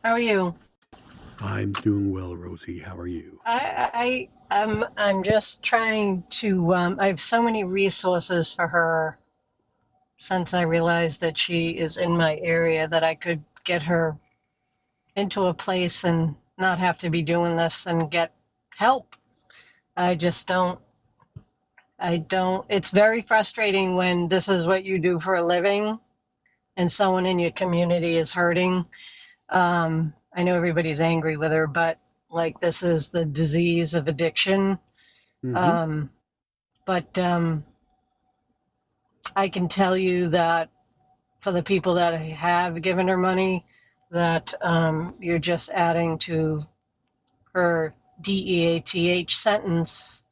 How are you? I'm doing well, Rosie. How are you? I'm just trying to. I have so many resources for her since I realized that she is in my area that I could get her into a place and not have to be doing this and get help. I just don't. I don't. It's very frustrating when this is what you do for a living and someone in your community is hurting. I know everybody's angry with her, but like this is the disease of addiction. Mm-hmm. Um, but I can tell you that for the people that have given her money, that you're just adding to her DEATH sentence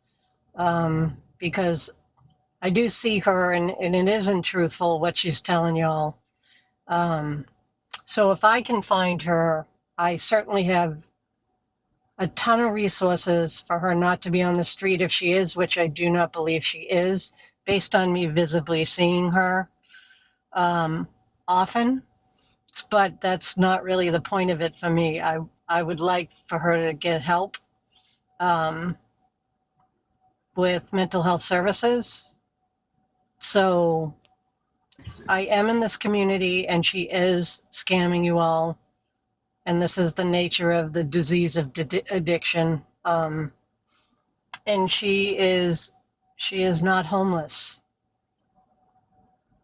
because I do see her and it isn't truthful what she's telling y'all. Um, so if I can find her, I certainly have a ton of resources for her not to be on the street if she is, which I do not believe she is, based on me visibly seeing her um, often. But that's not really the point of it for me. I would like for her to get help um, with mental health services. So I am in this community, and she is scamming you all, and this is the nature of the disease of addiction. And she is not homeless.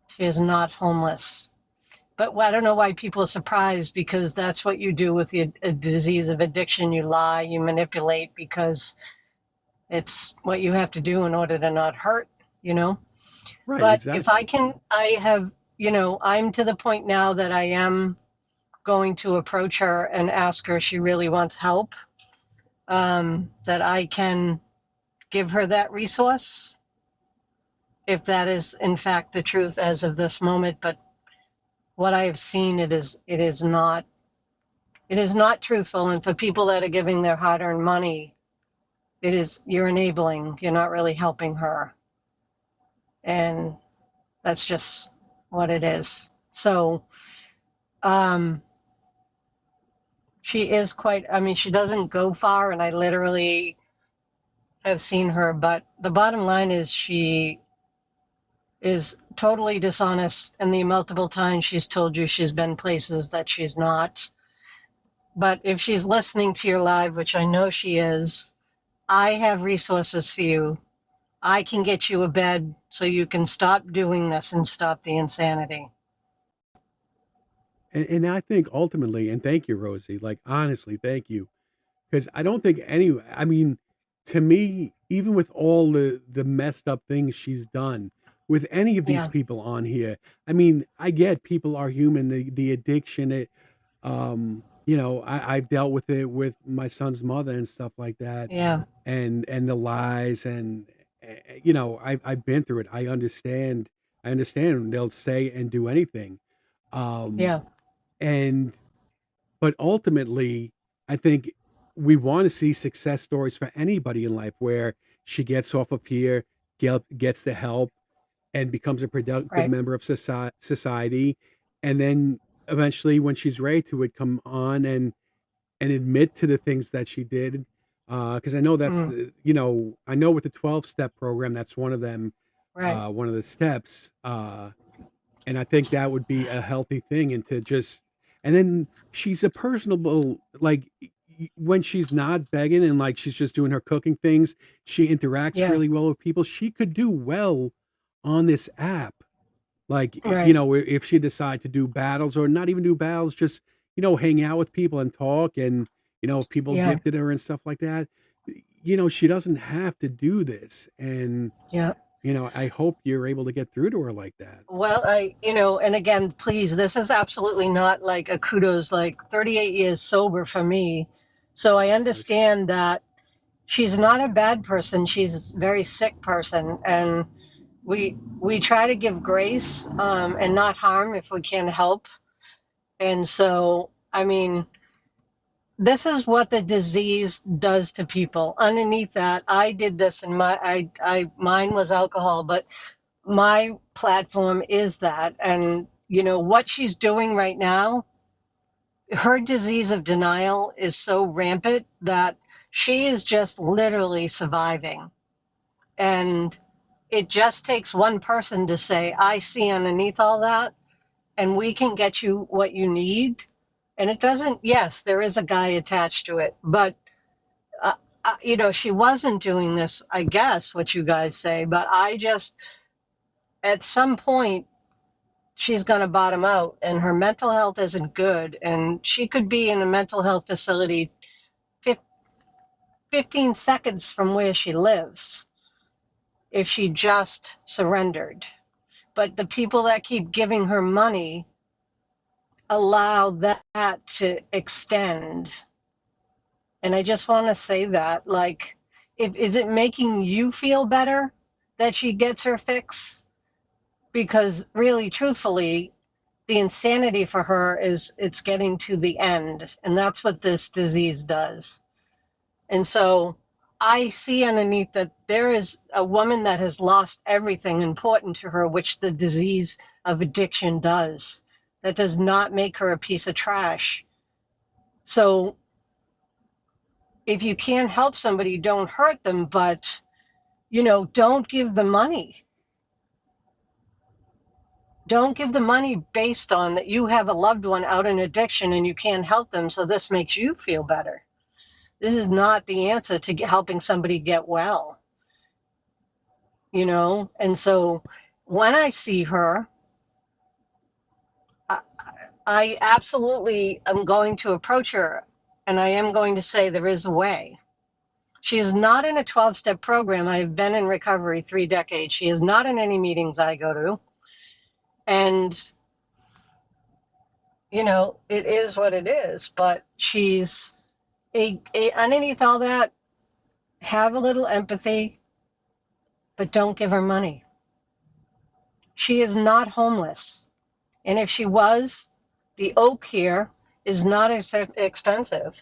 She is not homeless. But I don't know why people are surprised because that's what you do with a disease of addiction. You lie, you manipulate because it's what you have to do in order to not hurt, you know? Right, But if I exactly. can, I'm to the point now that I am going to approach her and ask her if she really wants help, that I can give her that resource, if that is in fact the truth as of this moment. But what I have seen, it is not truthful. And for people that are giving their hard-earned money, you're enabling, you're not really helping her. And that's just what it is. So, um, she is quite, I mean, she doesn't go far, and I literally have seen her, but the bottom line is she is totally dishonest in the multiple times she's told you she's been places that she's not. But if she's listening to your live, which I know she is, I have resources for you. I can get you a bed so you can stop doing this and stop the insanity. And I think ultimately, and thank you, Rosie. Like honestly, thank you, because I don't think any. I mean, to me, even with all the messed up things she's done with any of these Yeah, people on here, I mean, I get people are human. The addiction, I've dealt with it with my son's mother and stuff like that, yeah, and the lies and I've been through it. I understand they'll say and do anything. Um yeah, and but ultimately I think we want to see success stories for anybody in life where she gets off of here, gets the help and becomes a productive right. member of society, and then eventually when she's ready to would come on and admit to the things that she did. Because I know Mm, I know with the 12-step program, that's one of them, right. one of the steps. And I think that would be a healthy thing. And to just, and then she's a personable, like, when she's not begging and like she's just doing her cooking things, she interacts Yeah, really well with people. She could do well on this app. Like, right. if she decide to do battles or not even do battles, just, hang out with people and talk and, if people Yeah, gifted her and stuff like that, she doesn't have to do this. And, yeah. I hope you're able to get through to her like that. Well, and again, please, this is absolutely not like a kudos, like 38 years sober for me. So I Nice. understand that she's not a bad person. She's a very sick person. And we try to give grace and not harm if we can help. And so, I mean, this is what the disease does to people. Underneath that, I did this and mine was alcohol, but my platform is that. And what she's doing right now, her disease of denial is so rampant that she is just literally surviving. And it just takes one person to say, I see underneath all that, and we can get you what you need. And it doesn't, yes, there is a guy attached to it, but, she wasn't doing this, I guess, what you guys say, but I just, at some point, she's going to bottom out, and her mental health isn't good. And she could be in a mental health facility 15 seconds from where she lives if she just surrendered. But the people that keep giving her money allow that to extend. And I just want to say that, like, is it making you feel better that she gets her fix? Because really, truthfully, the insanity for her is it's getting to the end. And that's what this disease does. And so I see underneath that there is a woman that has lost everything important to her, which the disease of addiction does. That does not make her a piece of trash. So if you can't help somebody, don't hurt them, but, don't give the money. Don't give the money based on that you have a loved one out in addiction and you can't help them, so this makes you feel better. This is not the answer to helping somebody get well. And so when I see her, I absolutely am going to approach her, and I am going to say there is a way. She is not in a 12-step program. I have been in recovery 3 decades. She is not in any meetings I go to. And, it is what it is. But she's underneath all that, have a little empathy, but don't give her money. She is not homeless. And if she was, the oak here is not expensive.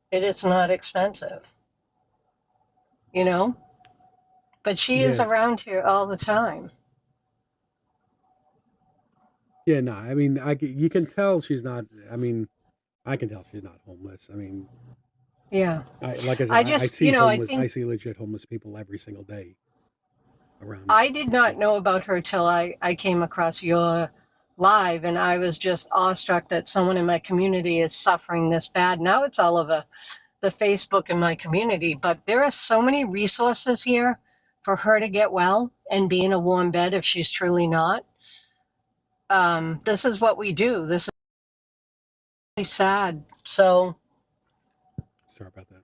It is not expensive, but she is Yeah. around here all the time. Yeah, no, I mean, you can tell she's not. I mean, I can tell she's not homeless. I mean, Yeah. like I said, I I just, see I homeless. I think see legit homeless people every single day around. I did not Like, know about her till I came across your live, and I was just awestruck that someone in my community is suffering this bad. Now it's all over the Facebook in my community, but there are so many resources here for her to get well and be in a warm bed if she's truly not. This is what we do. This is really sad. So sorry about that.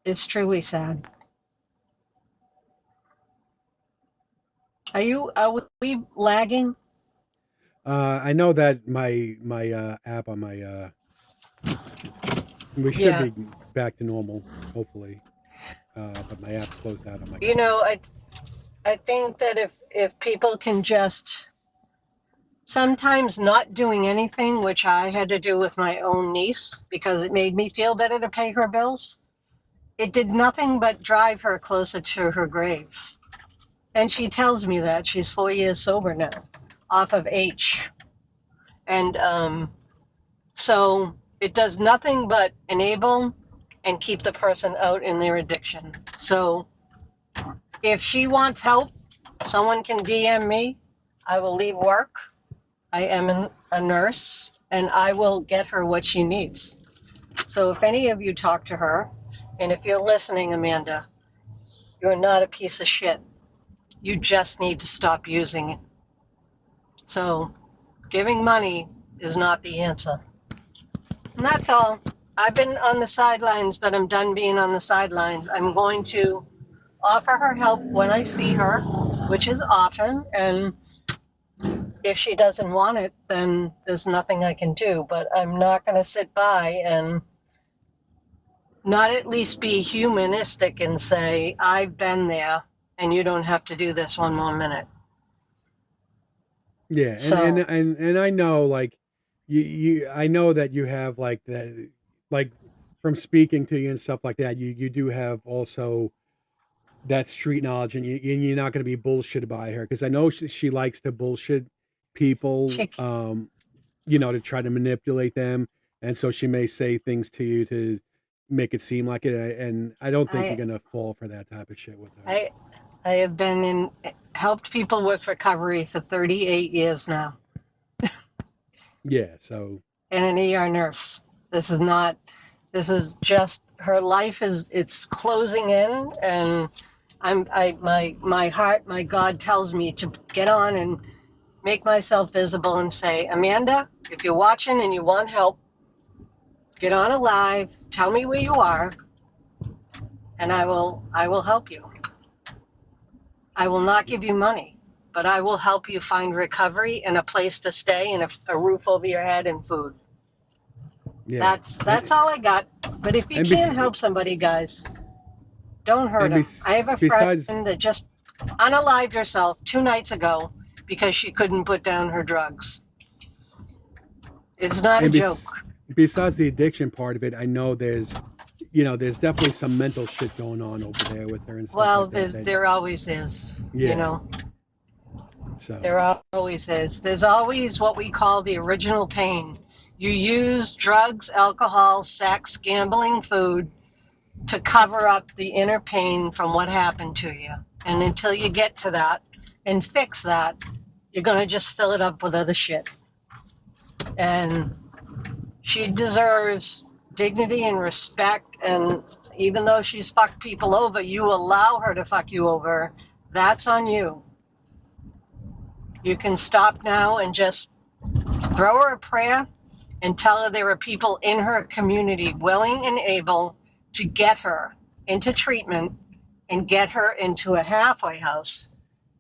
it's truly sad. Are we lagging? I know that my app on my we should Yeah. be back to normal, hopefully. But my app closed out on my You know, computer. I I think that if people can just sometimes not doing anything, which I had to do with my own niece because it made me feel better to pay her bills, it did nothing but drive her closer to her grave. And she tells me that she's 4 years sober now, off of H. And so it does nothing but enable and keep the person out in their addiction. So if she wants help, someone can DM me. I will leave work. I am a nurse, and I will get her what she needs. So if any of you talk to her, and if you're listening, Amanda, you're not a piece of shit. You just need to stop using it. So giving money is not the answer. And that's all. I've been on the sidelines, but I'm done being on the sidelines. I'm going to offer her help when I see her, which is often, and if she doesn't want it, then there's nothing I can do. But I'm not going to sit by and not at least be humanistic and say, I've been there and you don't have to do this one more minute. Yeah, So, and I know like I know that you have like that like from speaking to you and stuff like that. You do have also that street knowledge, and you're not going to be bullshitted by her because I know she likes to bullshit people. chick, to try to manipulate them, and so she may say things to you to make it seem like it. And I don't think you're I gonna fall for that type of shit with her. I I have been in helped people with recovery for 38 years now, Yeah. So and an ER nurse. This is not. This is just her life is it's closing in, and my heart, my God tells me to get on and make myself visible and say, Amanda, if you're watching and you want help, get on a live, tell me where you are, and I will help you. I will not give you money, but I will help you find recovery and a place to stay and a roof over your head and food. yeah, That's all I got. But if you and can't help somebody, guys, don't hurt them. I have a friend besides that just unalived herself 2 nights ago because she couldn't put down her drugs. It's not a and joke. besides the addiction part of it, I know there's definitely some mental shit going on over there with her and stuff Well, like that. there always is, Yeah. So there always is. There's always what we call the original pain. You use drugs, alcohol, sex, gambling, food to cover up the inner pain from what happened to you. And until you get to that and fix that, you're going to just fill it up with other shit. And she deserves dignity and respect. And even though she's fucked people over, you allow her to fuck you over. That's on you. You can stop now and just throw her a prayer and tell her there are people in her community willing and able to get her into treatment and get her into a halfway house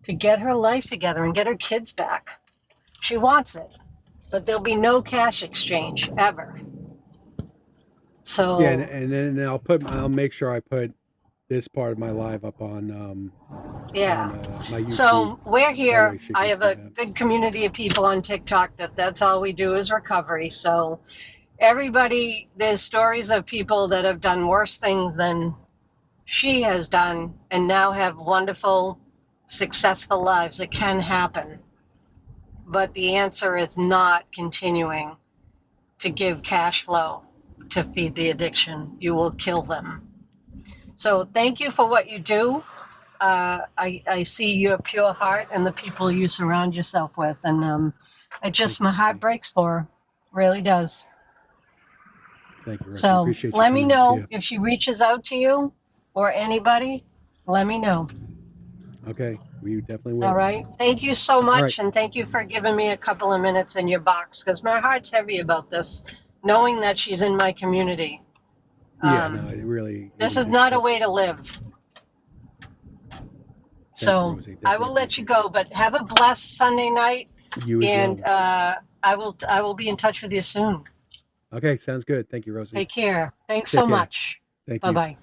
to get her life together and get her kids back. She wants it, but there'll be no cash exchange ever. yeah, So, and then I'll make sure I put this part of my live up on yeah. my YouTube. So we're That here. way she I can have see a that. good community of people on TikTok that's all we do is recovery. So everybody, there's stories of people that have done worse things than she has done and now have wonderful, successful lives. It can happen. But the answer is not continuing to give cash flow to feed the addiction. You will kill them. So thank you for what you do. I see your pure heart and the people you surround yourself with. And Thank you, my heart Rosie. breaks for her. Really does. Thank you, Rosie. So Appreciate you let me coming up know here. if she reaches out to you or anybody. Let me know. Okay, we definitely All will. right. Thank you so All right. much. And thank you for giving me a couple of minutes in your box because my heart's heavy about this, knowing that she's in my community. Yeah, no, it This is is. not a way to live. Thank you, So Rosie. I Definitely will let you appreciate you. go, but have a blessed Sunday night. You as And well. I will be in touch with you soon. Okay, sounds good. Thank you, Rosie. Take care. Thanks Take so care. much. Thank Bye you. bye.